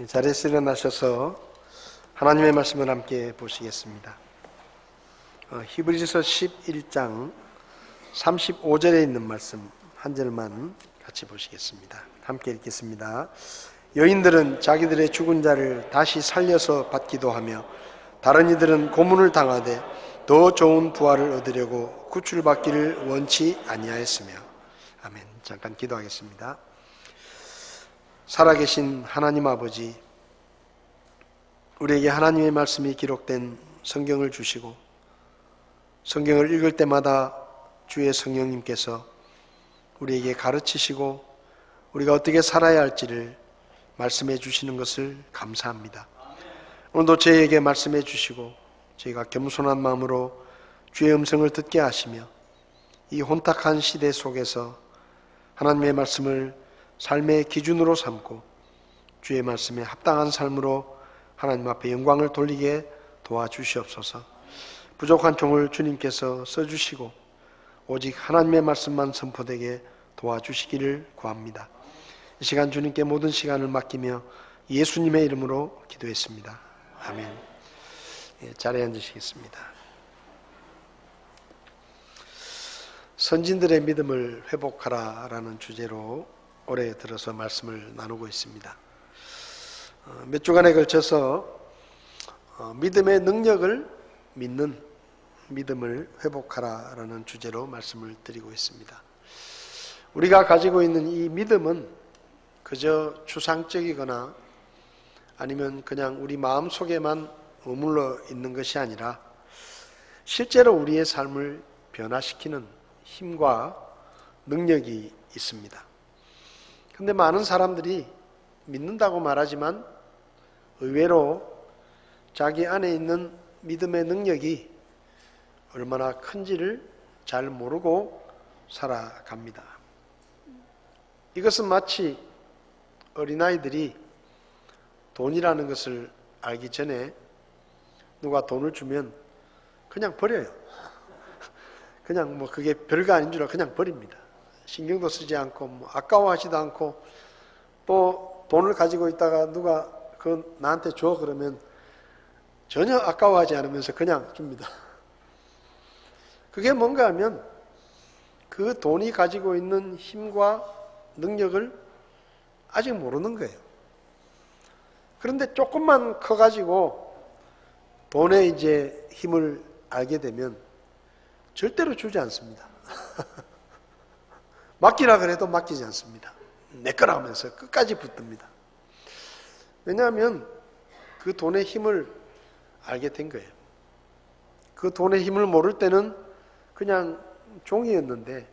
자리에서 일어나셔서 하나님의 말씀을 함께 보시겠습니다. 히브리서 11장 35절에 있는 말씀 한 절만 같이 보시겠습니다. 함께 읽겠습니다. 여인들은 자기들의 죽은 자를 다시 살려서 받기도 하며 다른 이들은 고문을 당하되 더 좋은 부활을 얻으려고 구출받기를 원치 아니하였으며. 아멘. 잠깐 기도하겠습니다. 살아계신 하나님 아버지, 우리에게 하나님의 말씀이 기록된 성경을 주시고 성경을 읽을 때마다 주의 성령님께서 우리에게 가르치시고 우리가 어떻게 살아야 할지를 말씀해 주시는 것을 감사합니다. 오늘도 저희에게 말씀해 주시고 저희가 겸손한 마음으로 주의 음성을 듣게 하시며 이 혼탁한 시대 속에서 하나님의 말씀을 삶의 기준으로 삼고 주의 말씀에 합당한 삶으로 하나님 앞에 영광을 돌리게 도와주시옵소서. 부족한 종을 주님께서 써주시고 오직 하나님의 말씀만 선포되게 도와주시기를 구합니다. 이 시간 주님께 모든 시간을 맡기며 예수님의 이름으로 기도했습니다. 아멘. 자리에 앉으시겠습니다. 선진들의 믿음을 회복하라라는 주제로 올해 들어서 말씀을 나누고 있습니다. 몇 주간에 걸쳐서 믿음의 능력을 믿는 믿음을 회복하라라는 주제로 말씀을 드리고 있습니다. 우리가 가지고 있는 이 믿음은 그저 추상적이거나 아니면 그냥 우리 마음속에만 머물러 있는 것이 아니라 실제로 우리의 삶을 변화시키는 힘과 능력이 있습니다. 근데 많은 사람들이 믿는다고 말하지만 의외로 자기 안에 있는 믿음의 능력이 얼마나 큰지를 잘 모르고 살아갑니다. 이것은 마치 어린아이들이 돈이라는 것을 알기 전에 누가 돈을 주면 그냥 버려요. 그냥 그게 별거 아닌 줄 알고 그냥 버립니다. 신경도 쓰지 않고 아까워하지도 않고 또 돈을 가지고 있다가 누가 그거 나한테 줘 그러면 전혀 아까워하지 않으면서 그냥 줍니다. 그게 뭔가 하면 그 돈이 가지고 있는 힘과 능력을 아직 모르는 거예요. 그런데 조금만 커가지고 돈의 이제 힘을 알게 되면 절대로 주지 않습니다. 맡기라 그래도 맡기지 않습니다. 내 거라 하면서 끝까지 붙듭니다. 왜냐하면 그 돈의 힘을 알게 된 거예요. 그 돈의 힘을 모를 때는 그냥 종이었는데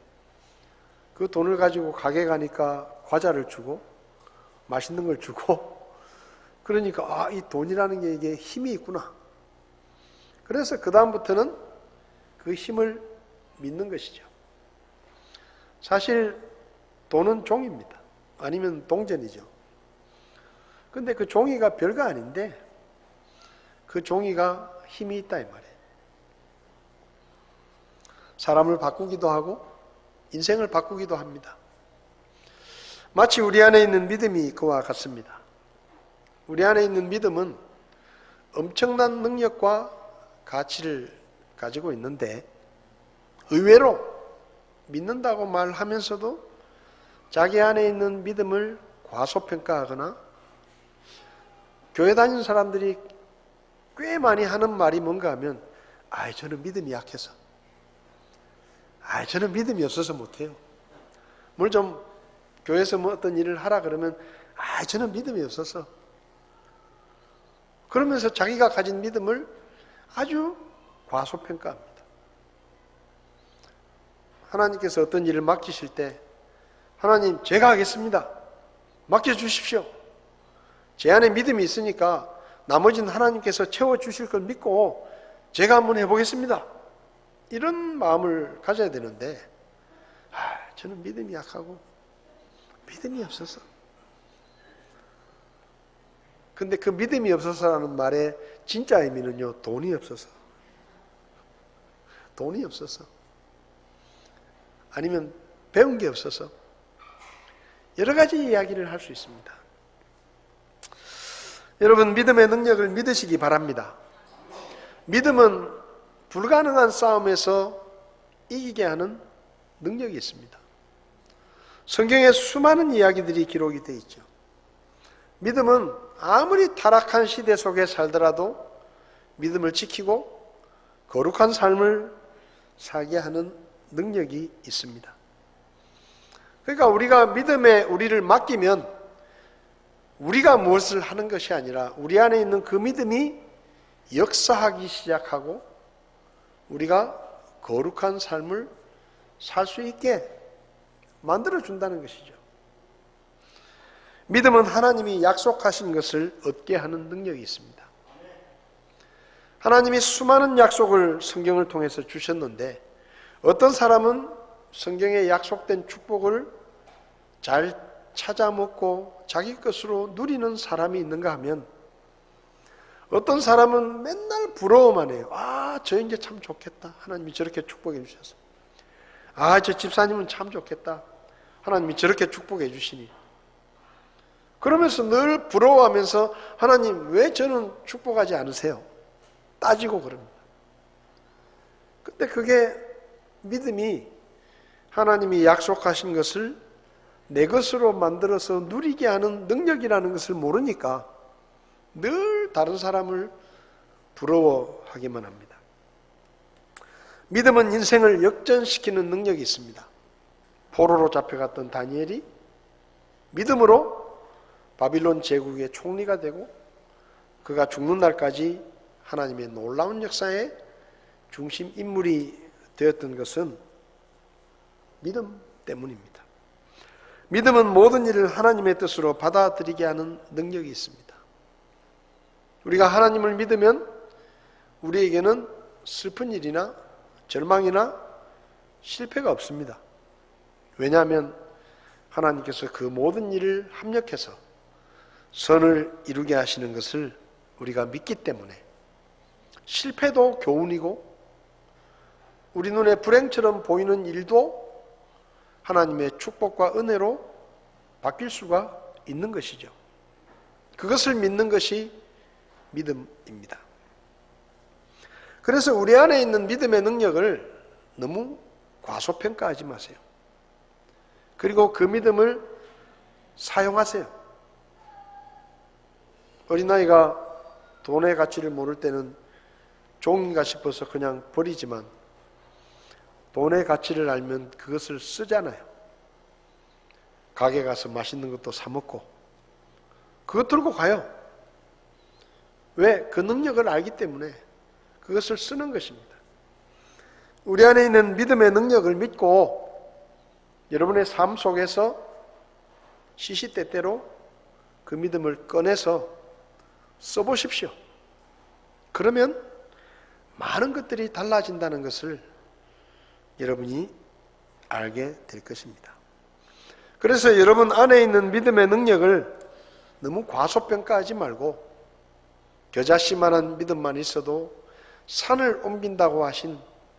그 돈을 가지고 가게 가니까 과자를 주고 맛있는 걸 주고 그러니까 이 돈이라는 게 이게 힘이 있구나. 그래서 그 다음부터는 그 힘을 믿는 것이죠. 사실 돈은 종입니다. 아니면 동전이죠. 근데 그 종이가 별거 아닌데 그 종이가 힘이 있다 이 말이에요. 사람을 바꾸기도 하고 인생을 바꾸기도 합니다. 마치 우리 안에 있는 믿음이 그와 같습니다. 우리 안에 있는 믿음은 엄청난 능력과 가치를 가지고 있는데 의외로 믿는다고 말하면서도 자기 안에 있는 믿음을 과소평가하거나 교회 다니는 사람들이 꽤 많이 하는 말이 뭔가 하면 저는 믿음이 약해서 저는 믿음이 없어서 못해요. 뭘 좀 교회에서 어떤 일을 하라 그러면 저는 믿음이 없어서 그러면서 자기가 가진 믿음을 아주 과소평가합니다. 하나님께서 어떤 일을 맡기실 때 하나님 제가 하겠습니다. 맡겨주십시오. 제 안에 믿음이 있으니까 나머지는 하나님께서 채워주실 걸 믿고 제가 한번 해보겠습니다. 이런 마음을 가져야 되는데 저는 믿음이 약하고 믿음이 없어서 근데 그 믿음이 없어서라는 말의 진짜 의미는요 돈이 없어서 돈이 없어서 아니면 배운 게 없어서 여러 가지 이야기를 할 수 있습니다. 여러분, 믿음의 능력을 믿으시기 바랍니다. 믿음은 불가능한 싸움에서 이기게 하는 능력이 있습니다. 성경에 수많은 이야기들이 기록이 되어 있죠. 믿음은 아무리 타락한 시대 속에 살더라도 믿음을 지키고 거룩한 삶을 살게 하는 능력이 있습니다. 그러니까 우리가 믿음에 우리를 맡기면 우리가 무엇을 하는 것이 아니라 우리 안에 있는 그 믿음이 역사하기 시작하고 우리가 거룩한 삶을 살 수 있게 만들어준다는 것이죠. 믿음은 하나님이 약속하신 것을 얻게 하는 능력이 있습니다. 하나님이 수많은 약속을 성경을 통해서 주셨는데 어떤 사람은 성경에 약속된 축복을 잘 찾아 먹고 자기 것으로 누리는 사람이 있는가 하면 어떤 사람은 맨날 부러워만 해요. 아, 저 이제 참 좋겠다. 하나님이 저렇게 축복해 주셔서. 아, 저 집사님은 참 좋겠다. 하나님이 저렇게 축복해 주시니. 그러면서 늘 부러워하면서 하나님 왜 저는 축복하지 않으세요? 따지고 그럽니다. 근데 그게 믿음이 하나님이 약속하신 것을 내 것으로 만들어서 누리게 하는 능력이라는 것을 모르니까 늘 다른 사람을 부러워하기만 합니다. 믿음은 인생을 역전시키는 능력이 있습니다. 포로로 잡혀갔던 다니엘이 믿음으로 바빌론 제국의 총리가 되고 그가 죽는 날까지 하나님의 놀라운 역사의 중심 인물이 되었던 것은 믿음 때문입니다. 믿음은 모든 일을 하나님의 뜻으로 받아들이게 하는 능력이 있습니다. 우리가 하나님을 믿으면 우리에게는 슬픈 일이나 절망이나 실패가 없습니다. 왜냐하면 하나님께서 그 모든 일을 합력해서 선을 이루게 하시는 것을 우리가 믿기 때문에 실패도 교훈이고 우리 눈에 불행처럼 보이는 일도 하나님의 축복과 은혜로 바뀔 수가 있는 것이죠. 그것을 믿는 것이 믿음입니다. 그래서 우리 안에 있는 믿음의 능력을 너무 과소평가하지 마세요. 그리고 그 믿음을 사용하세요. 어린아이가 돈의 가치를 모를 때는 종인가 싶어서 그냥 버리지만 돈의 가치를 알면 그것을 쓰잖아요. 가게 가서 맛있는 것도 사 먹고 그것 들고 가요. 왜? 그 능력을 알기 때문에 그것을 쓰는 것입니다. 우리 안에 있는 믿음의 능력을 믿고 여러분의 삶 속에서 시시때때로 그 믿음을 꺼내서 써보십시오. 그러면 많은 것들이 달라진다는 것을 여러분이 알게 될 것입니다. 그래서 여러분 안에 있는 믿음의 능력을 너무 과소평가하지 말고 겨자씨만한 믿음만 있어도 산을 옮긴다고 하신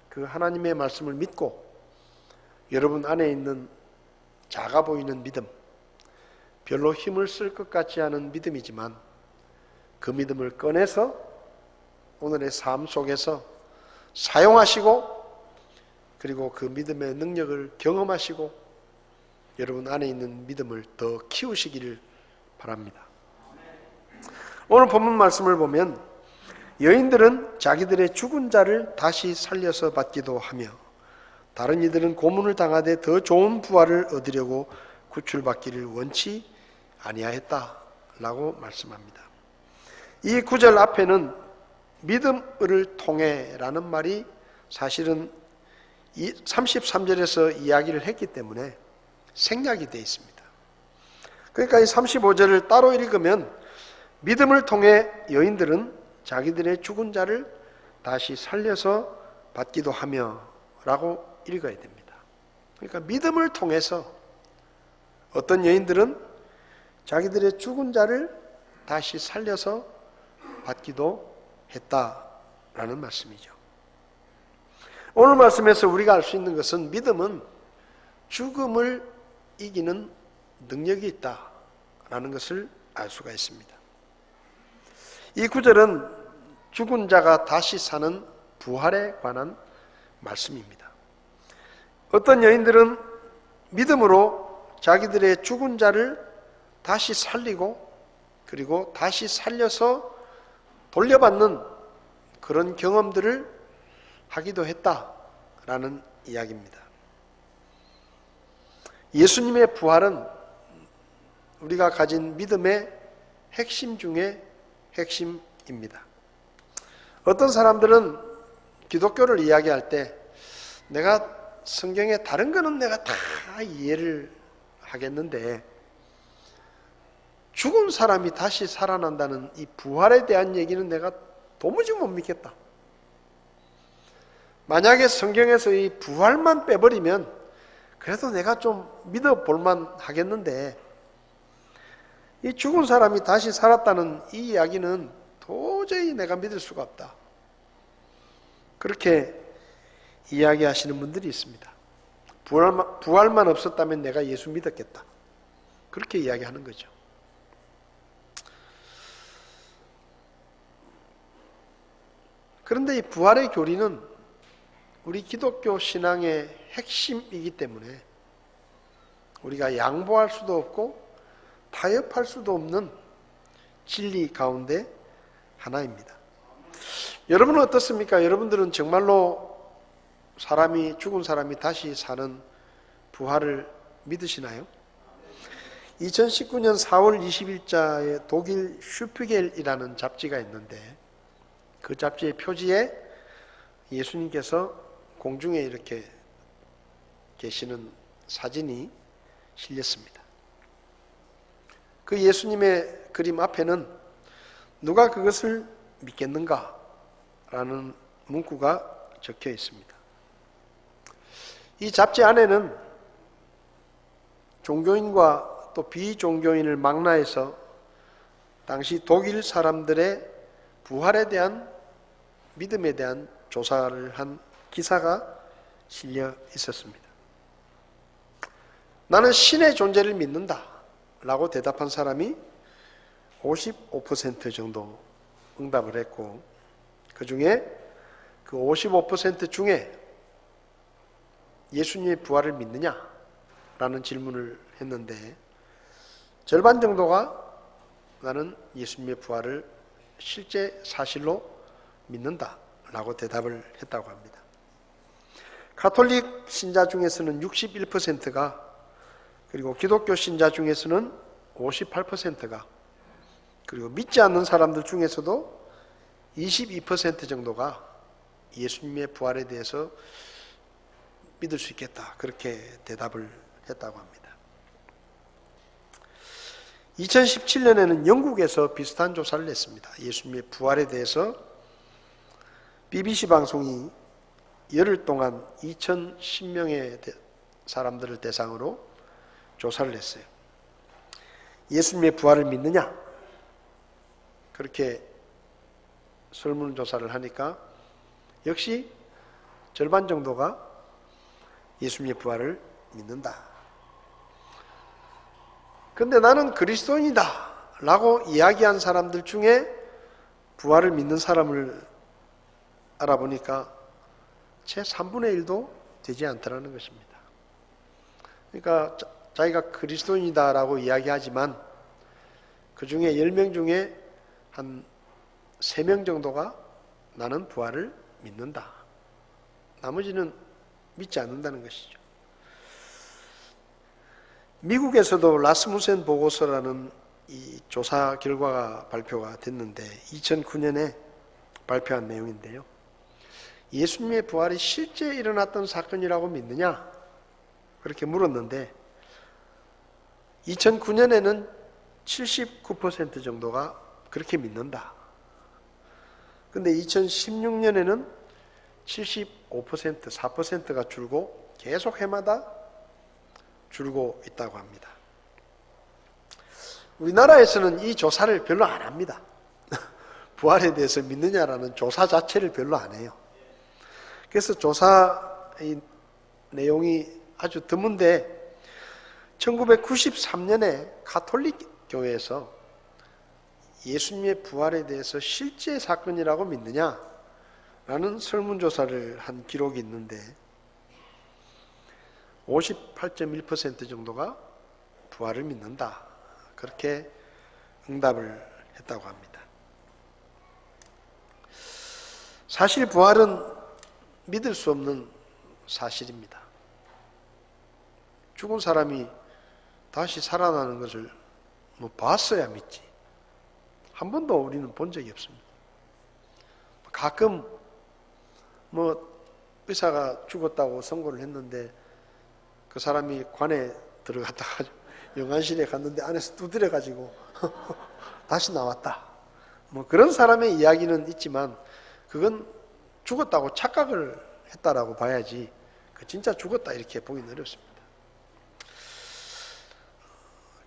그 하나님의 말씀을 믿고 여러분 안에 있는 작아 보이는 믿음, 별로 힘을 쓸 것 같지 않은 믿음이지만 그 믿음을 꺼내서 오늘의 삶 속에서 사용하시고 그리고 그 믿음의 능력을 경험하시고 여러분 안에 있는 믿음을 더 키우시기를 바랍니다. 오늘 본문 말씀을 보면 여인들은 자기들의 죽은 자를 다시 살려서 받기도 하며 다른 이들은 고문을 당하되 더 좋은 부활을 얻으려고 구출받기를 원치 아니하였다라고 말씀합니다. 이 구절 앞에는 믿음을 통해 라는 말이 사실은 33절에서 이야기를 했기 때문에 생략이 되어 있습니다. 그러니까 이 35절을 따로 읽으면 믿음을 통해 여인들은 자기들의 죽은 자를 다시 살려서 받기도 하며 라고 읽어야 됩니다. 그러니까 믿음을 통해서 어떤 여인들은 자기들의 죽은 자를 다시 살려서 받기도 했다라는 말씀이죠. 오늘 말씀에서 우리가 알 수 있는 것은 믿음은 죽음을 이기는 능력이 있다라는 것을 알 수가 있습니다. 이 구절은 죽은 자가 다시 사는 부활에 관한 말씀입니다. 어떤 여인들은 믿음으로 자기들의 죽은 자를 다시 살리고 그리고 다시 살려서 돌려받는 그런 경험들을 하기도 했다라는 이야기입니다. 예수님의 부활은 우리가 가진 믿음의 핵심 중에 핵심입니다. 어떤 사람들은 기독교를 이야기할 때 내가 성경에 다른 거는 내가 다 이해를 하겠는데 죽은 사람이 다시 살아난다는 이 부활에 대한 얘기는 내가 도무지 못 믿겠다. 만약에 성경에서 이 부활만 빼버리면 그래도 내가 좀 믿어볼만 하겠는데 이 죽은 사람이 다시 살았다는 이 이야기는 도저히 내가 믿을 수가 없다. 그렇게 이야기하시는 분들이 있습니다. 부활만 없었다면 내가 예수 믿었겠다. 그렇게 이야기하는 거죠. 그런데 이 부활의 교리는 우리 기독교 신앙의 핵심이기 때문에 우리가 양보할 수도 없고 타협할 수도 없는 진리 가운데 하나입니다. 여러분은 어떻습니까? 여러분들은 정말로 죽은 사람이 다시 사는 부활을 믿으시나요? 2019년 4월 20일자에 독일 슈피겔이라는 잡지가 있는데 그 잡지의 표지에 예수님께서 공중에 이렇게 계시는 사진이 실렸습니다. 그 예수님의 그림 앞에는 누가 그것을 믿겠는가? 라는 문구가 적혀 있습니다. 이 잡지 안에는 종교인과 또 비종교인을 망라해서 당시 독일 사람들의 부활에 대한 믿음에 대한 조사를 한 기사가 실려 있었습니다. 나는 신의 존재를 믿는다 라고 대답한 사람이 55% 정도 응답을 했고 그 중에 그 55% 중에 예수님의 부활을 믿느냐? 라는 질문을 했는데 절반 정도가 나는 예수님의 부활을 실제 사실로 믿는다 라고 대답을 했다고 합니다. 가톨릭 신자 중에서는 61%가 그리고 기독교 신자 중에서는 58%가 그리고 믿지 않는 사람들 중에서도 22% 정도가 예수님의 부활에 대해서 믿을 수 있겠다. 그렇게 대답을 했다고 합니다. 2017년에는 영국에서 비슷한 조사를 했습니다. 예수님의 부활에 대해서 BBC 방송이 열흘 동안 2010명의 사람들을 대상으로 조사를 했어요. 예수님의 부활을 믿느냐? 그렇게 설문조사를 하니까 역시 절반 정도가 예수님의 부활을 믿는다. 그런데 나는 그리스도인이다 라고 이야기한 사람들 중에 부활을 믿는 사람을 알아보니까 채 3분의 1도 되지 않더라는 것입니다. 그러니까 자기가 그리스도인이다 라고 이야기하지만 그 중에 10명 중에 한 3명 정도가 나는 부활을 믿는다. 나머지는 믿지 않는다는 것이죠. 미국에서도 라스무센 보고서라는 이 조사 결과가 발표가 됐는데 2009년에 발표한 내용인데요. 예수님의 부활이 실제 일어났던 사건이라고 믿느냐? 그렇게 물었는데 2009년에는 79% 정도가 그렇게 믿는다. 근데 2016년에는 75%, 4%가 줄고 계속 해마다 줄고 있다고 합니다. 우리나라에서는 이 조사를 별로 안 합니다. 부활에 대해서 믿느냐라는 조사 자체를 별로 안 해요. 그래서 조사의 내용이 아주 드문데 1993년에 가톨릭 교회에서 예수님의 부활에 대해서 실제 사건이라고 믿느냐? 라는 설문조사를 한 기록이 있는데 58.1% 정도가 부활을 믿는다. 그렇게 응답을 했다고 합니다. 사실 부활은 믿을 수 없는 사실입니다. 죽은 사람이 다시 살아나는 것을 봤어야 믿지. 한 번도 우리는 본 적이 없습니다. 가끔 의사가 죽었다고 선고를 했는데 그 사람이 관에 들어갔다가 영안실에 갔는데 안에서 두드려가지고 다시 나왔다. 그런 사람의 이야기는 있지만 그건 죽었다고 착각을 했다라고 봐야지 진짜 죽었다 이렇게 보기는 어렵습니다.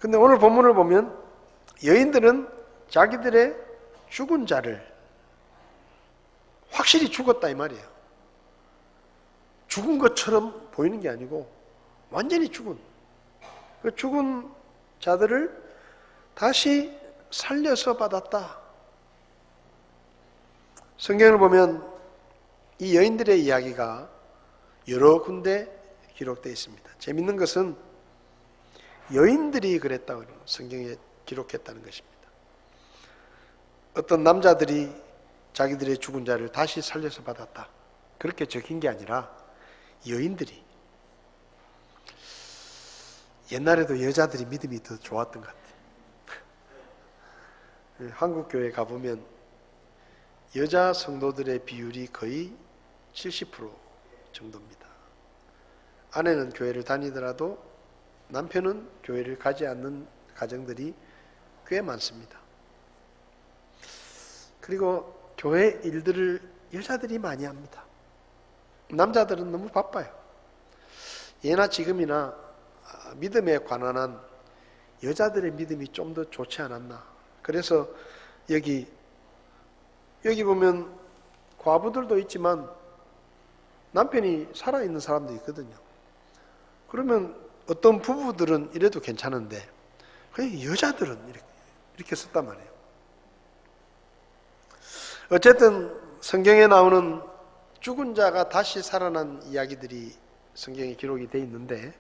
근데 오늘 본문을 보면 여인들은 자기들의 죽은 자를 확실히 죽었다 이 말이에요. 죽은 것처럼 보이는 게 아니고 완전히 죽은 그 죽은 자들을 다시 살려서 받았다. 성경을 보면 이 여인들의 이야기가 여러 군데 기록되어 있습니다. 재밌는 것은 여인들이 그랬다고 성경에 기록했다는 것입니다. 어떤 남자들이 자기들의 죽은 자를 다시 살려서 받았다. 그렇게 적힌 게 아니라 여인들이. 옛날에도 여자들이 믿음이 더 좋았던 것 같아요. 한국 교회 가보면 여자 성도들의 비율이 거의 70% 정도입니다. 아내는 교회를 다니더라도 남편은 교회를 가지 않는 가정들이 꽤 많습니다. 그리고 교회 일들을 여자들이 많이 합니다. 남자들은 너무 바빠요. 예나 지금이나 믿음에 관한 여자들의 믿음이 좀 더 좋지 않았나. 그래서 여기 보면 과부들도 있지만 남편이 살아있는 사람도 있거든요. 그러면 어떤 부부들은 이래도 괜찮은데 그냥 여자들은 이렇게 썼단 말이에요. 어쨌든 성경에 나오는 죽은 자가 다시 살아난 이야기들이 성경에 기록이 되어 있는데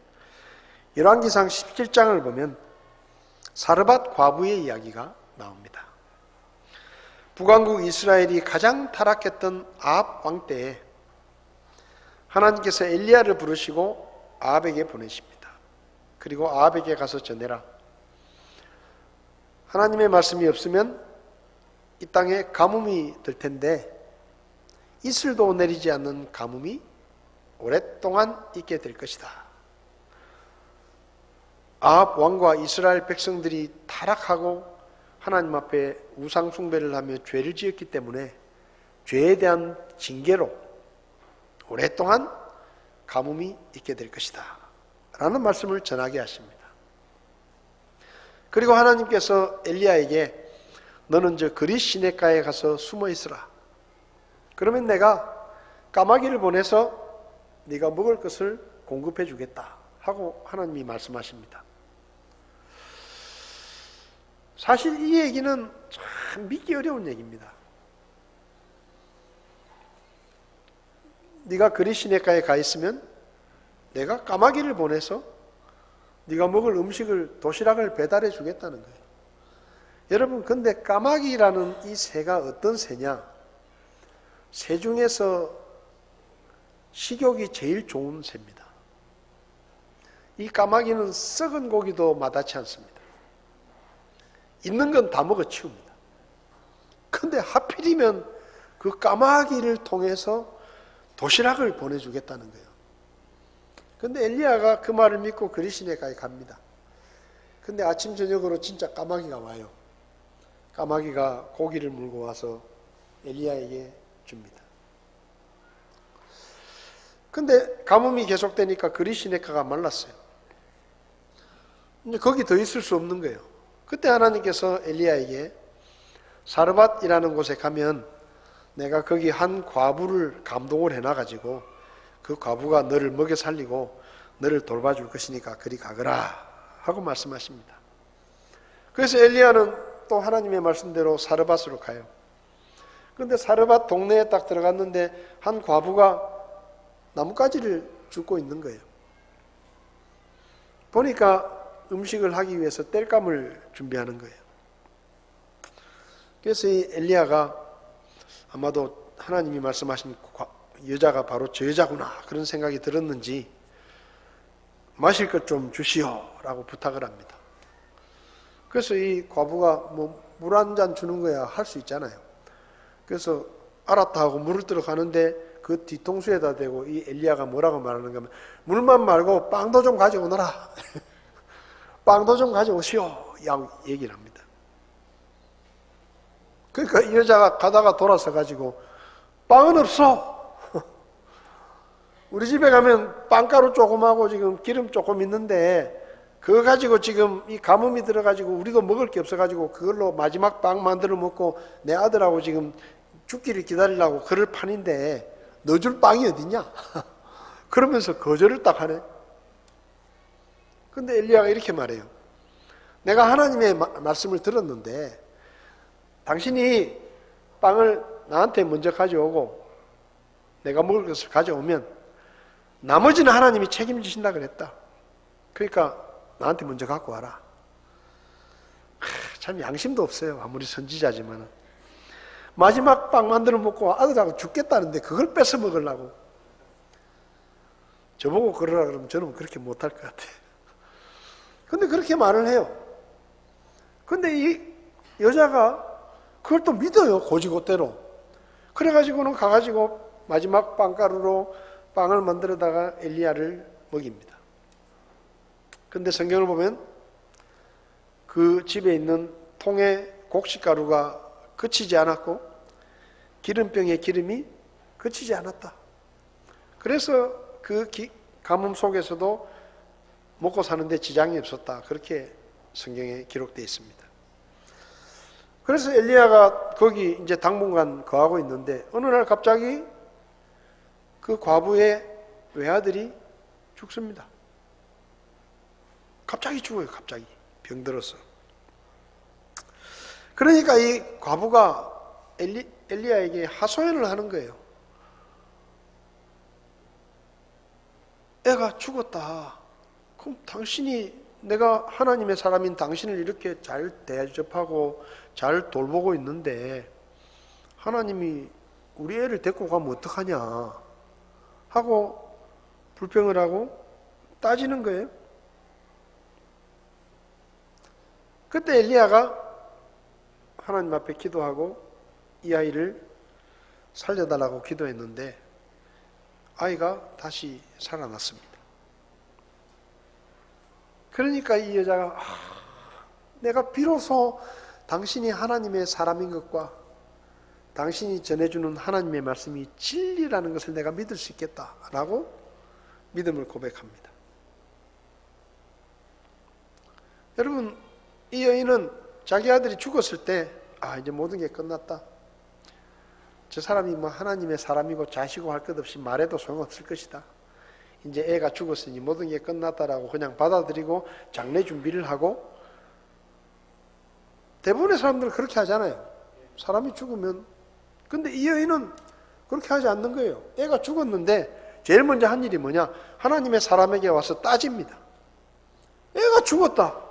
열왕기상 17장을 보면 사르밧 과부의 이야기가 나옵니다. 북왕국 이스라엘이 가장 타락했던 아합 왕 때에 하나님께서 엘리야를 부르시고 아합에게 보내십니다. 그리고 아합에게 가서 전해라. 하나님의 말씀이 없으면 이 땅에 가뭄이 들 텐데 이슬도 내리지 않는 가뭄이 오랫동안 있게 될 것이다. 아합 왕과 이스라엘 백성들이 타락하고 하나님 앞에 우상 숭배를 하며 죄를 지었기 때문에 죄에 대한 징계로 오랫동안 가뭄이 있게 될 것이다 라는 말씀을 전하게 하십니다. 그리고 하나님께서 엘리야에게 너는 저 그릿 시냇가에 가서 숨어 있으라. 그러면 내가 까마귀를 보내서 네가 먹을 것을 공급해 주겠다 하고 하나님이 말씀하십니다. 사실 이 얘기는 참 믿기 어려운 얘기입니다. 네가 그릿 시냇가에 가 있으면 내가 까마귀를 보내서 네가 먹을 음식을 도시락을 배달해 주겠다는 거예요. 여러분 근데 까마귀라는 이 새가 어떤 새냐? 새 중에서 식욕이 제일 좋은 새입니다. 이 까마귀는 썩은 고기도 마다치 않습니다. 있는 건 다 먹어 치웁니다. 근데 하필이면 그 까마귀를 통해서 도시락을 보내주겠다는 거예요. 근데 엘리야가 그 말을 믿고 그릿 시냇가에 갑니다. 근데 아침 저녁으로 진짜 까마귀가 와요. 까마귀가 고기를 물고 와서 엘리야에게 줍니다. 근데 가뭄이 계속되니까 그릿 시냇가가 말랐어요. 근데 거기 더 있을 수 없는 거예요. 그때 하나님께서 엘리야에게 사르밧이라는 곳에 가면 내가 거기 한 과부를 감동을 해놔가지고 그 과부가 너를 먹여 살리고 너를 돌봐줄 것이니까 그리 가거라 하고 말씀하십니다. 그래서 엘리야는 또 하나님의 말씀대로 사르밧으로 가요. 그런데 사르밧 동네에 딱 들어갔는데 한 과부가 나뭇가지를 줍고 있는 거예요. 보니까 음식을 하기 위해서 땔감을 준비하는 거예요. 그래서 이 엘리야가 아마도 하나님이 말씀하신 여자가 바로 저 여자구나 그런 생각이 들었는지 마실 것 좀 주시오라고 부탁을 합니다. 그래서 이 과부가 물 한 잔 주는 거야 할 수 있잖아요. 그래서 알았다 하고 물을 들어가는데 그 뒤통수에다 대고 이 엘리야가 뭐라고 말하는가 하면 물만 말고 빵도 좀 가져오너라. 빵도 좀 가져오시오. 얘기를 합니다. 그러니까 이 여자가 가다가 돌아서 가지고 빵은 없어. 우리 집에 가면 빵가루 조금하고 지금 기름 조금 있는데 그거 가지고 지금 이 가뭄이 들어가지고 우리도 먹을 게 없어가지고 그걸로 마지막 빵 만들어 먹고 내 아들하고 지금 죽기를 기다리려고 그럴 판인데 너 줄 빵이 어딨냐? 그러면서 거절을 딱 하네. 근데 엘리야가 이렇게 말해요. 내가 하나님의 말씀을 들었는데 당신이 빵을 나한테 먼저 가져오고 내가 먹을 것을 가져오면 나머지는 하나님이 책임지신다 그랬다. 그러니까 나한테 먼저 갖고 와라. 참 양심도 없어요. 아무리 선지자지만은. 마지막 빵 만들어 먹고 아들하고 죽겠다는데 그걸 뺏어 먹으려고. 저보고 그러라 그러면 저는 그렇게 못할 것 같아요. 근데 그렇게 말을 해요. 근데 이 여자가 그걸 또 믿어요. 고지고대로. 그래가지고는 가가지고 마지막 빵가루로 빵을 만들어다가 엘리야를 먹입니다. 근데 성경을 보면 그 집에 있는 통에 곡식가루가 그치지 않았고 기름병의 기름이 그치지 않았다. 그래서 그 가뭄 속에서도 먹고 사는데 지장이 없었다. 그렇게 성경에 기록되어 있습니다. 그래서 엘리야가 거기 이제 당분간 거하고 있는데 어느 날 갑자기 그 과부의 외아들이 죽습니다. 갑자기 죽어요. 갑자기 병들어서. 그러니까 이 과부가 엘리야에게 하소연을 하는 거예요. 애가 죽었다. 그럼 당신이 내가 하나님의 사람인 당신을 이렇게 잘 대접하고 잘 돌보고 있는데 하나님이 우리 애를 데리고 가면 어떡하냐 하고 불평을 하고 따지는 거예요. 그때 엘리야가 하나님 앞에 기도하고 이 아이를 살려달라고 기도했는데 아이가 다시 살아났습니다. 그러니까 이 여자가 내가 비로소 당신이 하나님의 사람인 것과 당신이 전해주는 하나님의 말씀이 진리라는 것을 내가 믿을 수 있겠다라고 믿음을 고백합니다. 여러분, 이 여인은 자기 아들이 죽었을 때 이제 모든 게 끝났다. 저 사람이 뭐 하나님의 사람이고 자시고 할 것 없이 말해도 소용없을 것이다. 이제 애가 죽었으니 모든 게 끝났다라고 그냥 받아들이고 장례 준비를 하고 대부분의 사람들은 그렇게 하잖아요. 사람이 죽으면. 근데 이 여인은 그렇게 하지 않는 거예요. 애가 죽었는데 제일 먼저 한 일이 뭐냐? 하나님의 사람에게 와서 따집니다. 애가 죽었다.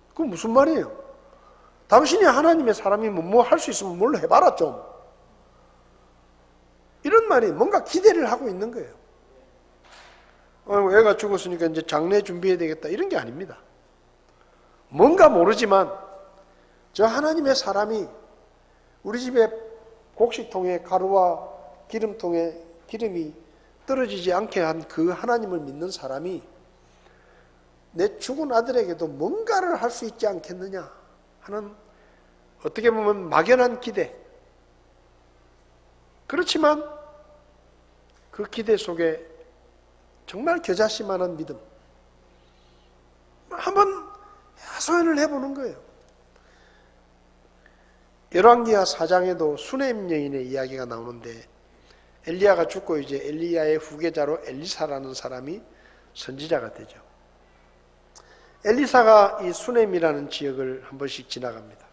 그건 무슨 말이에요? 당신이 하나님의 사람이면 뭐 할 수 있으면 뭘로 해봐라 좀. 이런 말이 뭔가 기대를 하고 있는 거예요. 애가 죽었으니까 이제 장례 준비해야 되겠다 이런 게 아닙니다. 뭔가 모르지만 저 하나님의 사람이 우리 집에 곡식통에 가루와 기름통에 기름이 떨어지지 않게 한 그 하나님을 믿는 사람이 내 죽은 아들에게도 뭔가를 할 수 있지 않겠느냐 하는 어떻게 보면 막연한 기대. 그렇지만 그 기대 속에 정말 겨자씨만한 믿음. 한번 하소연을 해보는 거예요. 열왕기하 4장에도 수넴 여인의 이야기가 나오는데 엘리야가 죽고 이제 엘리야의 후계자로 엘리사라는 사람이 선지자가 되죠. 엘리사가 이 수넴이라는 지역을 한 번씩 지나갑니다.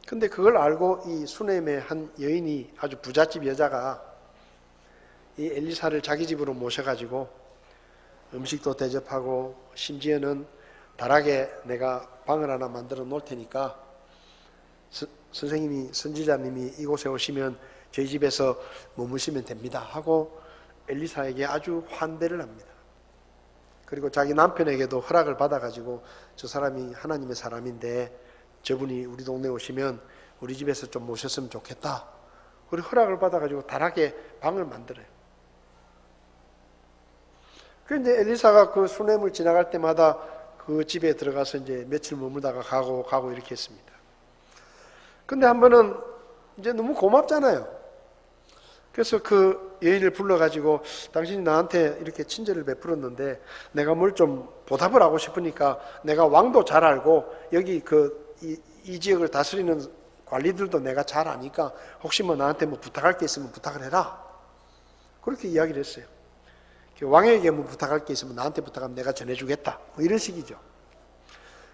근데 그걸 알고 이 수넴의 한 여인이, 아주 부잣집 여자가 이 엘리사를 자기 집으로 모셔가지고 음식도 대접하고, 심지어는 다락에 내가 방을 하나 만들어 놓을 테니까 선생님이, 선지자님이 이곳에 오시면 저희 집에서 머무시면 됩니다 하고 엘리사에게 아주 환대를 합니다. 그리고 자기 남편에게도 허락을 받아가지고, 저 사람이 하나님의 사람인데 저분이 우리 동네에 오시면 우리 집에서 좀 모셨으면 좋겠다. 그리고 허락을 받아가지고 다락에 방을 만들어요. 그런데 엘리사가 그 수넴을 지나갈 때마다 그 집에 들어가서 이제 며칠 머물다가 가고 이렇게 했습니다. 근데 한 번은 이제 너무 고맙잖아요. 그래서 그 여인을 불러가지고, 당신이 나한테 이렇게 친절을 베풀었는데 내가 뭘 좀 보답을 하고 싶으니까, 내가 왕도 잘 알고 여기 이 지역을 다스리는 관리들도 내가 잘 아니까 혹시 뭐 나한테 뭐 부탁할 게 있으면 부탁을 해라. 그렇게 이야기를 했어요. 왕에게 뭐 부탁할 게 있으면 나한테 부탁하면 내가 전해주겠다. 뭐 이런 식이죠.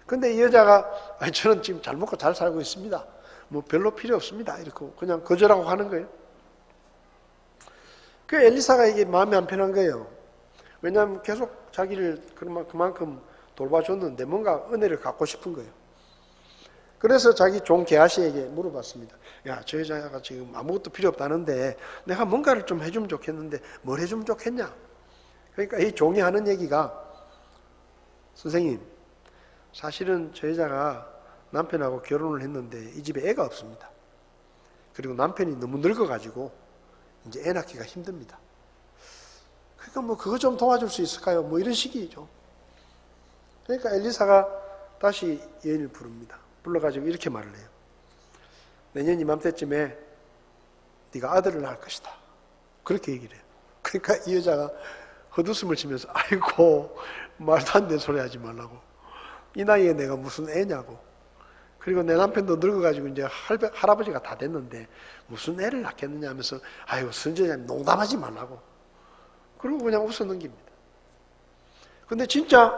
근데 이 여자가, 저는 지금 잘 먹고 잘 살고 있습니다. 뭐 별로 필요 없습니다. 이렇게 그냥 거절하고 하는 거예요. 그 엘리사가 이게 마음이 안 편한 거예요. 왜냐하면 계속 자기를 그만큼 돌봐줬는데 뭔가 은혜를 갖고 싶은 거예요. 그래서 자기 종 게하시에게 물어봤습니다. 야, 저 여자가 지금 아무것도 필요 없다는데 내가 뭔가를 좀 해주면 좋겠는데 뭘 해주면 좋겠냐? 그러니까 이 종이 하는 얘기가, 선생님, 사실은 저 여자가 남편하고 결혼을 했는데 이 집에 애가 없습니다. 그리고 남편이 너무 늙어가지고 이제 애 낳기가 힘듭니다. 그러니까 뭐 그거 좀 도와줄 수 있을까요? 뭐 이런 식이죠. 그러니까 엘리사가 다시 여인을 부릅니다. 불러가지고 이렇게 말을 해요. 내년 이맘때쯤에 네가 아들을 낳을 것이다. 그렇게 얘기를 해요. 그러니까 이 여자가 헛웃음을 치면서, 아이고, 말도 안 되는 소리 하지 말라고. 이 나이에 내가 무슨 애냐고. 그리고 내 남편도 늙어가지고 이제 할아버지가 다 됐는데 무슨 애를 낳겠느냐 하면서, 아이고, 선지자님 농담하지 말라고. 그리고 그냥 웃어 넘깁니다. 근데 진짜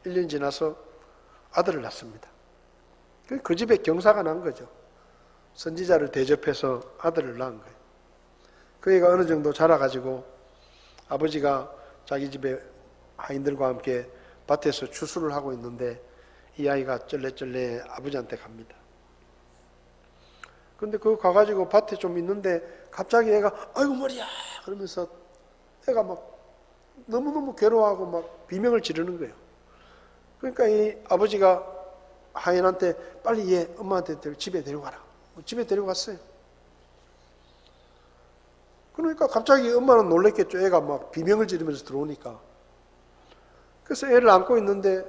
1년 지나서 아들을 낳습니다. 그 집에 경사가 난 거죠. 선지자를 대접해서 아들을 낳은 거예요. 그 애가 어느 정도 자라가지고 아버지가 자기 집에 하인들과 함께 밭에서 추수를 하고 있는데 이 아이가 쩔레쩔레 아버지한테 갑니다. 근데 그거 가가지고 밭에 좀 있는데 갑자기 애가 아이고 머리야 그러면서 애가 막 너무너무 괴로워하고 막 비명을 지르는 거예요. 그러니까 이 아버지가 하인한테 빨리 얘 엄마한테 집에 데려가라. 집에 데려갔어요. 그러니까 갑자기 엄마는 놀랬겠죠. 애가 막 비명을 지르면서 들어오니까. 그래서 애를 안고 있는데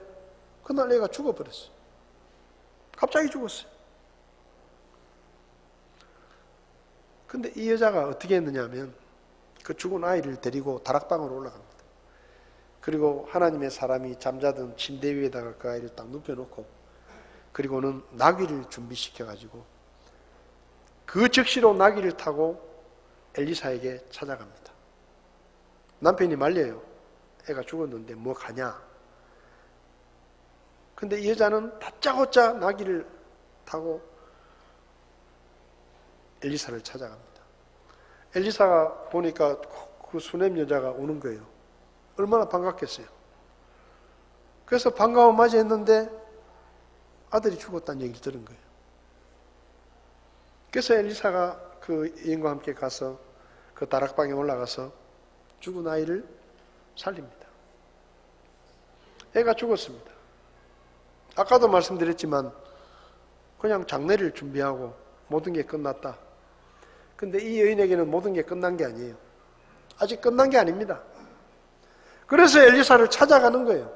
그날 애가 죽어버렸어요. 갑자기 죽었어요. 근데 이 여자가 어떻게 했느냐 하면 그 죽은 아이를 데리고 다락방으로 올라갑니다. 그리고 하나님의 사람이 잠자던 침대 위에다가 그 아이를 딱 눕혀놓고, 그리고는 나귀를 준비시켜가지고 그 즉시로 나귀를 타고 엘리사에게 찾아갑니다. 남편이 말려요. 애가 죽었는데 뭐 가냐. 근데 이 여자는 다짜고짜 나귀를 타고 엘리사를 찾아갑니다. 엘리사가 보니까 그 수넴 여자가 오는 거예요. 얼마나 반갑겠어요. 그래서 반가워 맞이했는데 아들이 죽었다는 얘기를 들은 거예요. 그래서 엘리사가 그 여인과 함께 가서 그 다락방에 올라가서 죽은 아이를 살립니다. 애가 죽었습니다. 아까도 말씀드렸지만 그냥 장례를 준비하고 모든 게 끝났다. 근데 이 여인에게는 모든 게 끝난 게 아니에요. 아직 끝난 게 아닙니다. 그래서 엘리사를 찾아가는 거예요.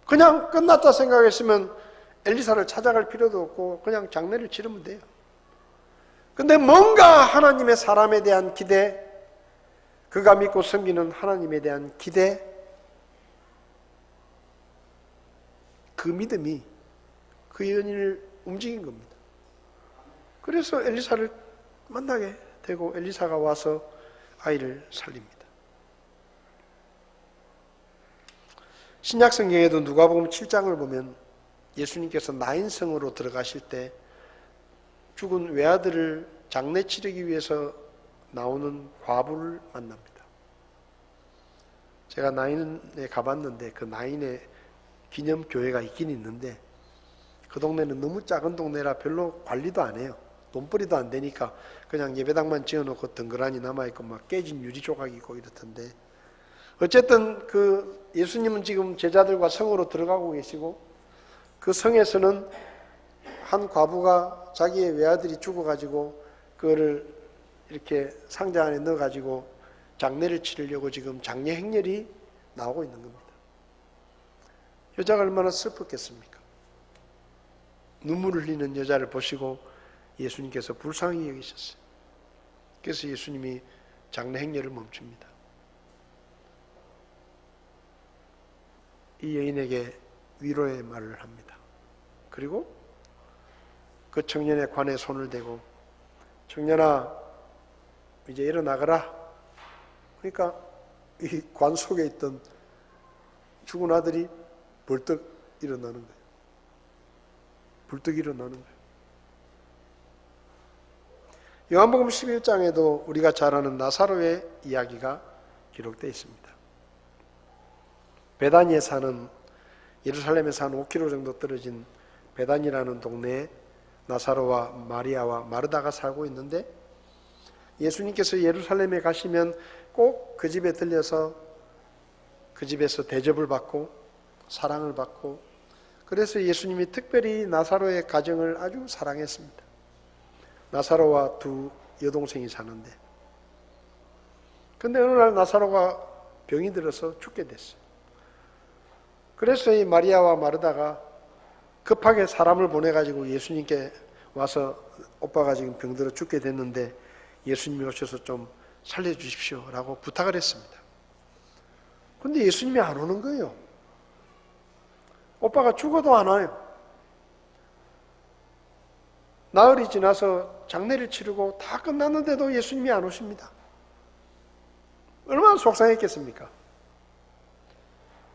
그냥 끝났다 생각했으면 엘리사를 찾아갈 필요도 없고 그냥 장례를 치르면 돼요. 근데 뭔가 하나님의 사람에 대한 기대, 그가 믿고 섬기는 하나님에 대한 기대, 그 믿음이 그 여인을 움직인 겁니다. 그래서 엘리사를 만나게 되고 엘리사가 와서 아이를 살립니다. 신약 성경에도 누가복음 7장을 보면 예수님께서 나인성으로 들어가실 때 죽은 외아들을 장례 치르기 위해서 나오는 과부를 만납니다. 제가 나인에 가봤는데 그 나인에 기념교회가 있긴 있는데 그 동네는 너무 작은 동네라 별로 관리도 안 해요. 돈벌이도 안 되니까 그냥 예배당만 지어놓고 덩그러니 남아있고 막 깨진 유리 조각이 있고 이렇던데, 어쨌든 그 예수님은 지금 제자들과 성으로 들어가고 계시고 그 성에서는 한 과부가 자기의 외아들이 죽어가지고 그거를 이렇게 상자 안에 넣어가지고 장례를 치르려고 지금 장례 행렬이 나오고 있는 겁니다. 여자가 얼마나 슬펐겠습니까? 눈물을 흘리는 여자를 보시고 예수님께서 불쌍히 여기셨어요. 그래서 예수님이 장례 행렬을 멈춥니다. 이 여인에게 위로의 말을 합니다. 그리고 그 청년의 관에 손을 대고, 청년아 이제 일어나거라. 그러니까 이 관 속에 있던 죽은 아들이 벌떡 일어나는 거예요. 벌떡 일어나는 거예요. 요한복음 11장에도 우리가 잘 아는 나사로의 이야기가 기록되어 있습니다. 베다니에 사는, 예루살렘에서 한 5km 정도 떨어진 베단이라는 동네에 나사로와 마리아와 마르다가 살고 있는데, 예수님께서 예루살렘에 가시면 꼭 그 집에 들려서 그 집에서 대접을 받고 사랑을 받고, 그래서 예수님이 특별히 나사로의 가정을 아주 사랑했습니다. 나사로와 두 여동생이 사는데, 근데 어느 날 나사로가 병이 들어서 죽게 됐어요. 그래서 이 마리아와 마르다가 급하게 사람을 보내가지고 예수님께 와서 오빠가 지금 병들어 죽게 됐는데 예수님이 오셔서 좀 살려주십시오 라고 부탁을 했습니다. 근데 예수님이 안 오는 거예요. 오빠가 죽어도 안 와요. 나흘이 지나서 장례를 치르고 다 끝났는데도 예수님이 안 오십니다. 얼마나 속상했겠습니까?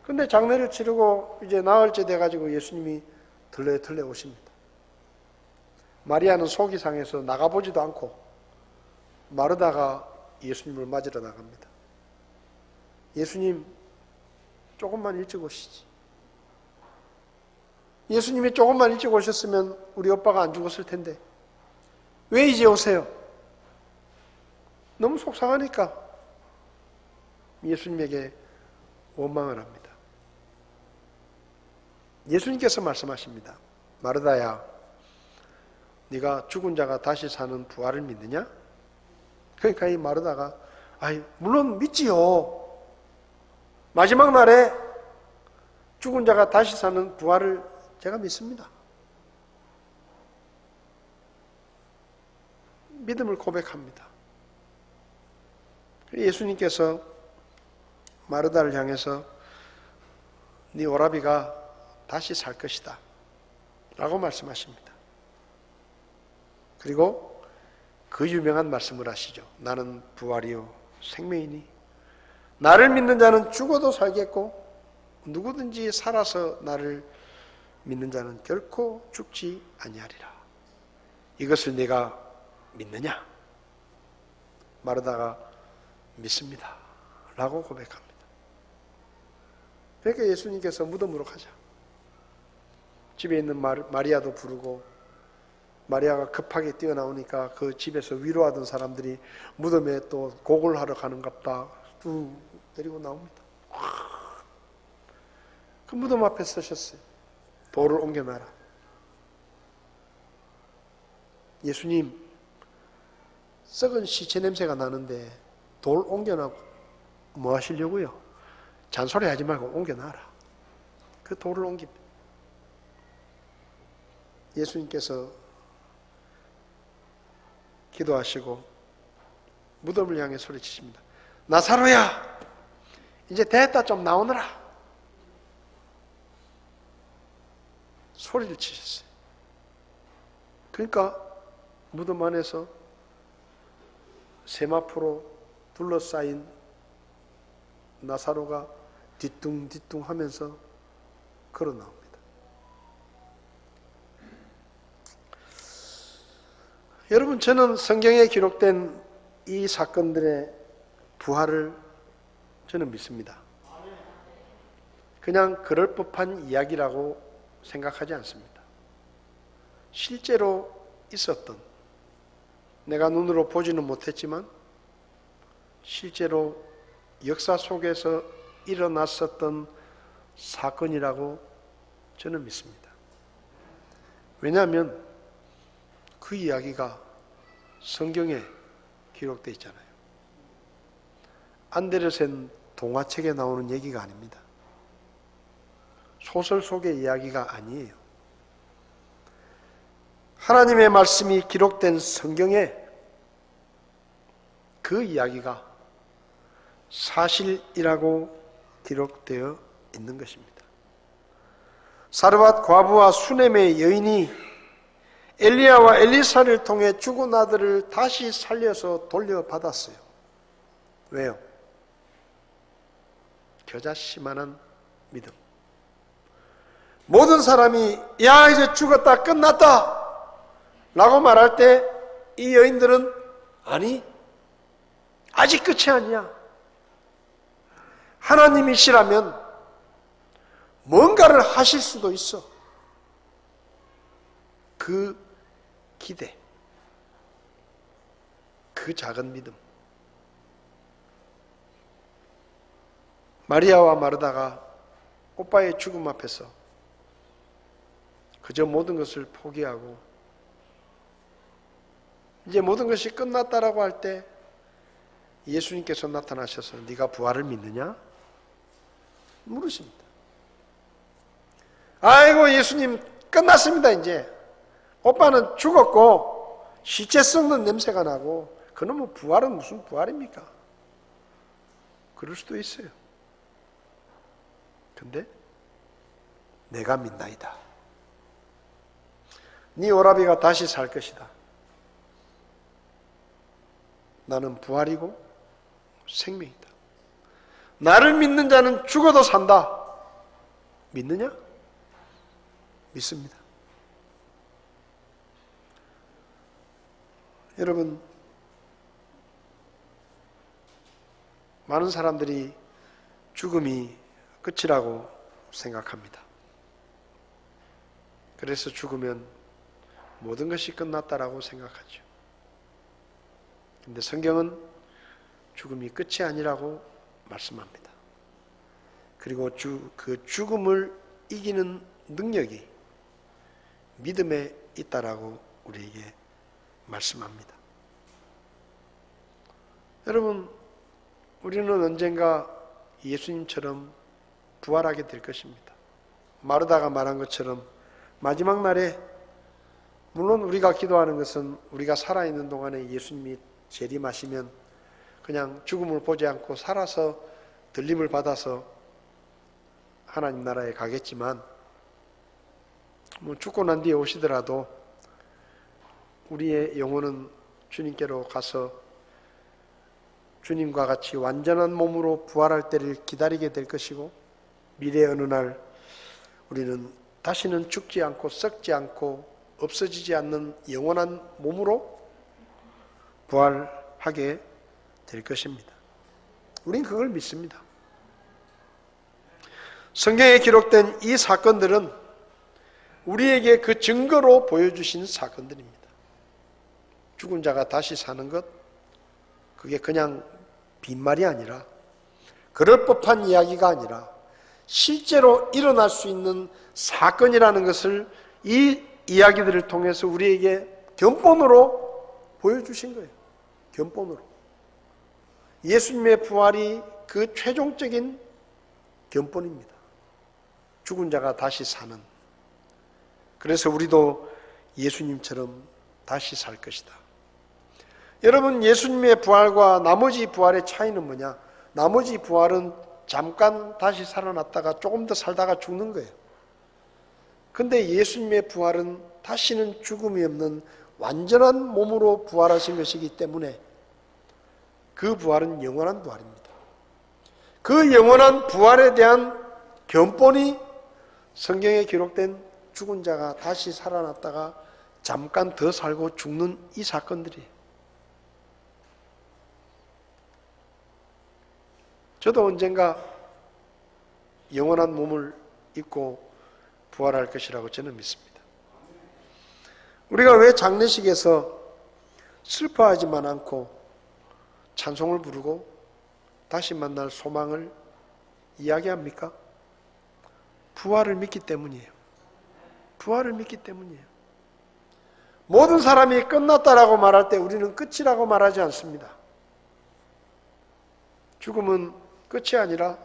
근데 장례를 치르고 이제 나흘째 돼가지고 예수님이 덜레덜레 오십니다. 마리아는 속이 상해서 나가보지도 않고 마르다가 예수님을 맞으러 나갑니다. 예수님, 조금만 일찍 오시지. 예수님이 조금만 일찍 오셨으면 우리 오빠가 안 죽었을 텐데 왜 이제 오세요? 너무 속상하니까 예수님에게 원망을 합니다. 예수님께서 말씀하십니다. 마르다야, 네가 죽은 자가 다시 사는 부활을 믿느냐? 그러니까 이 마르다가 물론 믿지요. 마지막 날에 죽은 자가 다시 사는 부활을 제가 믿습니다. 믿음을 고백합니다. 예수님께서 마르다를 향해서 네 오라비가 다시 살 것이다 라고 말씀하십니다. 그리고 그 유명한 말씀을 하시죠. 나는 부활이요 생명이니 나를 믿는 자는 죽어도 살겠고 누구든지 살아서 나를 믿는 자는 결코 죽지 아니하리라. 이것을 네가 믿느냐? 마르다가 믿습니다 라고 고백합니다. 그러니까 예수님께서 무덤으로 가자. 집에 있는 마리아도 부르고, 마리아가 급하게 뛰어나오니까 그 집에서 위로하던 사람들이 무덤에 또 곡을 하러 가는갑다 쭉 데리고 나옵니다. 그 무덤 앞에 서셨어요. 돌을 옮겨놔라. 예수님, 썩은 시체 냄새가 나는데 돌 옮겨놔고 뭐 하시려고요? 잔소리 하지 말고 옮겨놔라. 그 돌을 옮깁니다. 예수님께서 기도하시고 무덤을 향해 소리치십니다. 나사로야, 이제 됐다, 좀 나오너라. 소리를 치셨어요. 그러니까 무덤 안에서 세마포로 둘러싸인 나사로가 뒤뚱뒤뚱 하면서 걸어 나옵니다. 여러분, 저는 성경에 기록된 이 사건들의 부활을 저는 믿습니다. 그냥 그럴 법한 이야기라고 생각하지 않습니다. 실제로 있었던, 내가 눈으로 보지는 못했지만 실제로 역사 속에서 일어났었던 사건이라고 저는 믿습니다. 왜냐하면 그 이야기가 성경에 기록되어 있잖아요. 안데르센 동화책에 나오는 얘기가 아닙니다. 소설 속의 이야기가 아니에요. 하나님의 말씀이 기록된 성경에 그 이야기가 사실이라고 기록되어 있는 것입니다. 사르밧 과부와 수넴의 여인이 엘리야와 엘리사를 통해 죽은 아들을 다시 살려서 돌려받았어요. 왜요? 겨자씨만한 믿음. 모든 사람이 야 이제 죽었다 끝났다 라고 말할 때 이 여인들은 아니 아직 끝이 아니야. 하나님이시라면 뭔가를 하실 수도 있어. 그 기대, 그 작은 믿음. 마리아와 마르다가 오빠의 죽음 앞에서 그저 모든 것을 포기하고 이제 모든 것이 끝났다라고 할 때 예수님께서 나타나셔서 네가 부활을 믿느냐? 물으십니다. 아이고 예수님 끝났습니다. 이제 오빠는 죽었고 시체 썩는 냄새가 나고 그놈의 부활은 무슨 부활입니까? 그럴 수도 있어요. 근데 내가 믿나이다. 네 오라비가 다시 살 것이다. 나는 부활이고 생명이다. 나를 믿는 자는 죽어도 산다. 믿느냐? 믿습니다. 여러분, 많은 사람들이 죽음이 끝이라고 생각합니다. 그래서 죽으면 모든 것이 끝났다라고 생각하죠. 근데 성경은 죽음이 끝이 아니라고 말씀합니다. 그리고 그 죽음을 이기는 능력이 믿음에 있다라고 우리에게 말씀합니다. 여러분, 우리는 언젠가 예수님처럼 부활하게 될 것입니다. 마르다가 말한 것처럼 마지막 날에 물론 우리가 기도하는 것은 우리가 살아있는 동안에 예수님이 재림하시면 그냥 죽음을 보지 않고 살아서 들림을 받아서 하나님 나라에 가겠지만 죽고 난 뒤에 오시더라도 우리의 영혼은 주님께로 가서 주님과 같이 완전한 몸으로 부활할 때를 기다리게 될 것이고 미래의 어느 날 우리는 다시는 죽지 않고 썩지 않고 없어지지 않는 영원한 몸으로 부활하게 될 것입니다. 우리는 그걸 믿습니다. 성경에 기록된 이 사건들은 우리에게 그 증거로 보여주신 사건들입니다. 죽은 자가 다시 사는 것, 그게 그냥 빈말이 아니라 그럴 법한 이야기가 아니라 실제로 일어날 수 있는 사건이라는 것을 이 이야기들을 통해서 우리에게 견본으로 보여주신 거예요. 견본으로. 예수님의 부활이 그 최종적인 견본입니다. 죽은 자가 다시 사는. 그래서 우리도 예수님처럼 다시 살 것이다. 여러분, 예수님의 부활과 나머지 부활의 차이는 뭐냐? 나머지 부활은 잠깐 다시 살아났다가 조금 더 살다가 죽는 거예요. 근데 예수님의 부활은 다시는 죽음이 없는 완전한 몸으로 부활하신 것이기 때문에 그 부활은 영원한 부활입니다. 그 영원한 부활에 대한 견본이 성경에 기록된 죽은 자가 다시 살아났다가 잠깐 더 살고 죽는 이 사건들이. 저도 언젠가 영원한 몸을 입고 부활할 것이라고 저는 믿습니다. 우리가 왜 장례식에서 슬퍼하지만 않고 찬송을 부르고 다시 만날 소망을 이야기합니까? 부활을 믿기 때문이에요. 부활을 믿기 때문이에요. 모든 사람이 끝났다라고 말할 때 우리는 끝이라고 말하지 않습니다. 죽음은 끝이 아니라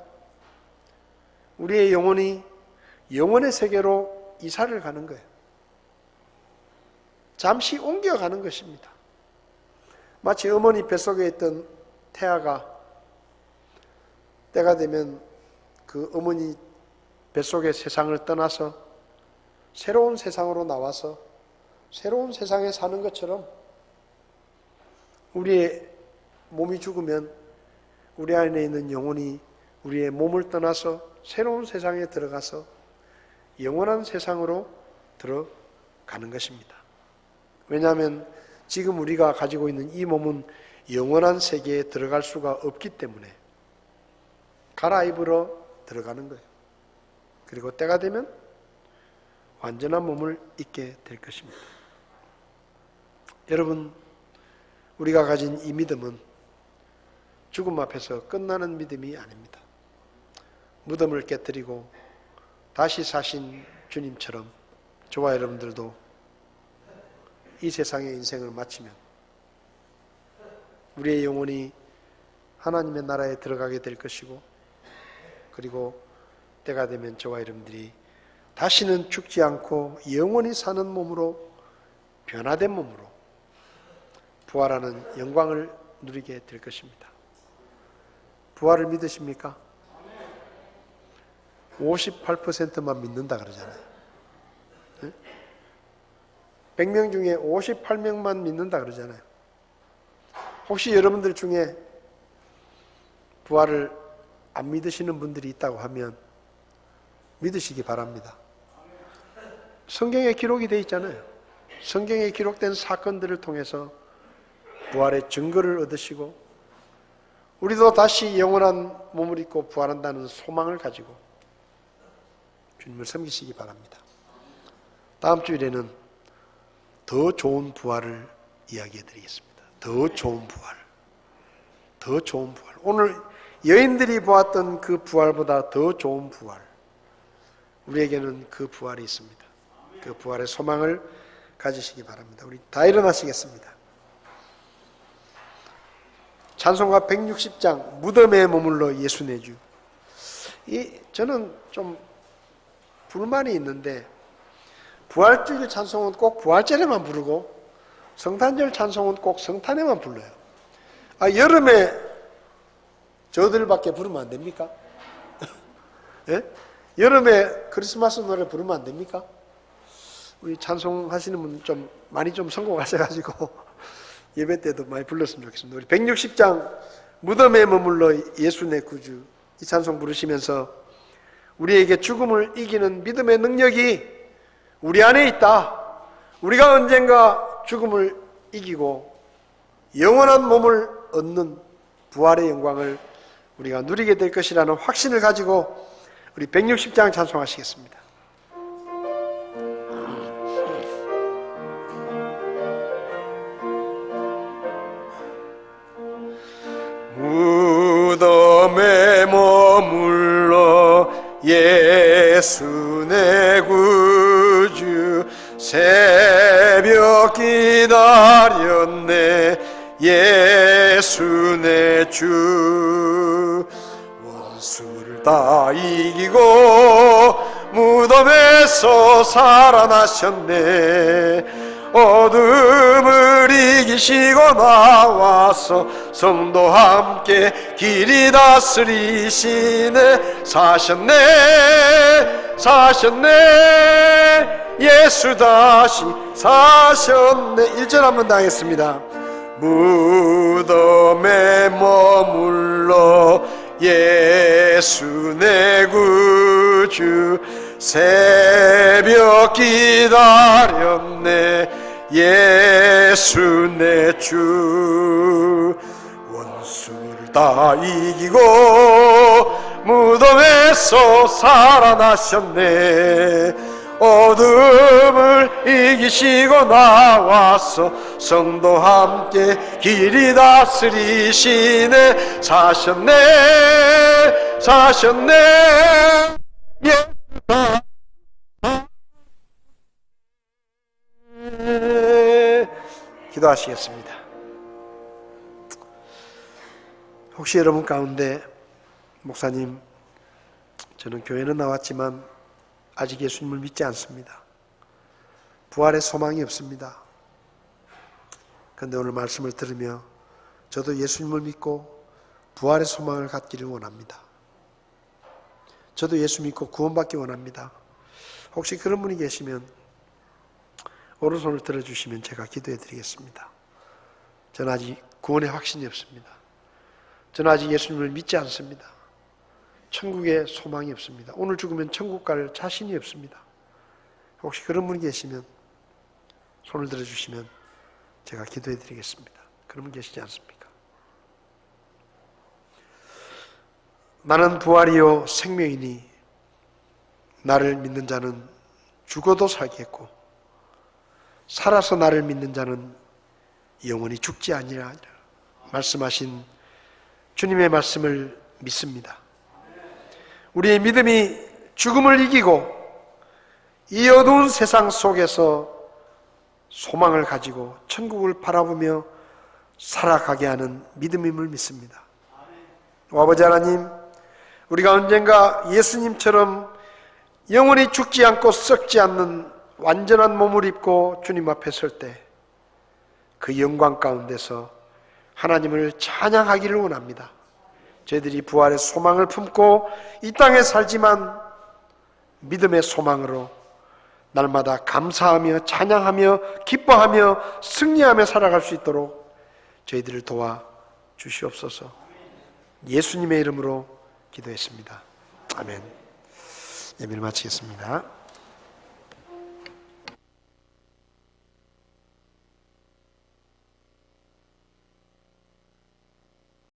우리의 영혼이 영혼의 세계로 이사를 가는 거예요. 잠시 옮겨가는 것입니다. 마치 어머니 뱃속에 있던 태아가 때가 되면 그 어머니 뱃속의 세상을 떠나서 새로운 세상으로 나와서 새로운 세상에 사는 것처럼 우리의 몸이 죽으면 우리 안에 있는 영혼이 우리의 몸을 떠나서 새로운 세상에 들어가서 영원한 세상으로 들어가는 것입니다. 왜냐하면 지금 우리가 가지고 있는 이 몸은 영원한 세계에 들어갈 수가 없기 때문에 갈아입으러 들어가는 거예요. 그리고 때가 되면 완전한 몸을 입게 될 것입니다. 여러분, 우리가 가진 이 믿음은 죽음 앞에서 끝나는 믿음이 아닙니다. 무덤을 깨뜨리고 다시 사신 주님처럼 저와 여러분들도 이 세상의 인생을 마치면 우리의 영혼이 하나님의 나라에 들어가게 될 것이고, 그리고 때가 되면 저와 여러분들이 다시는 죽지 않고 영원히 사는 몸으로, 변화된 몸으로 부활하는 영광을 누리게 될 것입니다. 부활을 믿으십니까? 58%만 믿는다 그러잖아요. 100명 중에 58명만 믿는다 그러잖아요. 혹시 여러분들 중에 부활을 안 믿으시는 분들이 있다고 하면 믿으시기 바랍니다. 성경에 기록이 되어 있잖아요. 성경에 기록된 사건들을 통해서 부활의 증거를 얻으시고, 우리도 다시 영원한 몸을 입고 부활한다는 소망을 가지고 주님을 섬기시기 바랍니다. 다음 주일에는 더 좋은 부활을 이야기해 드리겠습니다. 더 좋은 부활. 더 좋은 부활. 오늘 여인들이 보았던 그 부활보다 더 좋은 부활. 우리에게는 그 부활이 있습니다. 그 부활의 소망을 가지시기 바랍니다. 우리 다 일어나시겠습니다. 찬송가 160장 무덤에 머물러 예수 내주. 저는 좀 불만이 있는데, 부활주일 찬송은 꼭 부활절에만 부르고 성탄절 찬송은 꼭 성탄에만 불러요. 여름에 저들밖에 부르면 안 됩니까? 예? 여름에 크리스마스 노래 부르면 안 됩니까? 우리 찬송하시는 분 좀 많이 좀 성공하셔가지고 예배 때도 많이 불렀으면 좋겠습니다. 우리 160장 무덤에 머물러 예수 내 구주, 이 찬송 부르시면서 우리에게 죽음을 이기는 믿음의 능력이 우리 안에 있다. 우리가 언젠가 죽음을 이기고 영원한 몸을 얻는 부활의 영광을 우리가 누리게 될 것이라는 확신을 가지고 우리 160장 찬송하시겠습니다. 무덤에 머물러 예수 내 구주, 새벽 기다렸네 예수 내 주. 원수를 다 이기고 무덤에서 살아나셨네. 어둠을 이기시고 나와서 성도와 함께 길이 다스리시네. 사셨네 사셨네 예수 다시 사셨네. 1절 한번 더 하겠습니다. 무덤에 머물러 예수 내 구주, 새벽 기다렸네 예수 내 주 원수를 다 이기고 무덤에서 살아나셨네. 어둠을 이기시고 나와서 성도와 함께 길이 다스리시네. 사셨네 사셨네 예수가 기도하시겠습니다. 혹시 여러분 가운데 목사님, 저는 교회는 나왔지만 아직 예수님을 믿지 않습니다. 부활의 소망이 없습니다. 그런데 오늘 말씀을 들으며 저도 예수님을 믿고 부활의 소망을 갖기를 원합니다. 저도 예수 믿고 구원받기 원합니다. 혹시 그런 분이 계시면 오른손을 들어주시면 제가 기도해 드리겠습니다. 저는 아직 구원의 확신이 없습니다. 저는 아직 예수님을 믿지 않습니다. 천국에 소망이 없습니다. 오늘 죽으면 천국 갈 자신이 없습니다. 혹시 그런 분이 계시면 손을 들어주시면 제가 기도해 드리겠습니다. 그런 분 계시지 않습니까? 나는 부활이요 생명이니 나를 믿는 자는 죽어도 살겠고 살아서 나를 믿는 자는 영원히 죽지 아니하리라 말씀하신 주님의 말씀을 믿습니다. 우리의 믿음이 죽음을 이기고 이 어두운 세상 속에서 소망을 가지고 천국을 바라보며 살아가게 하는 믿음임을 믿습니다. 아버지 하나님, 우리가 언젠가 예수님처럼 영원히 죽지 않고 썩지 않는 완전한 몸을 입고 주님 앞에 설 때 그 영광 가운데서 하나님을 찬양하기를 원합니다. 저희들이 부활의 소망을 품고 이 땅에 살지만 믿음의 소망으로 날마다 감사하며 찬양하며 기뻐하며 승리하며 살아갈 수 있도록 저희들을 도와 주시옵소서. 예수님의 이름으로 기도했습니다. 아멘. 예배를 마치겠습니다.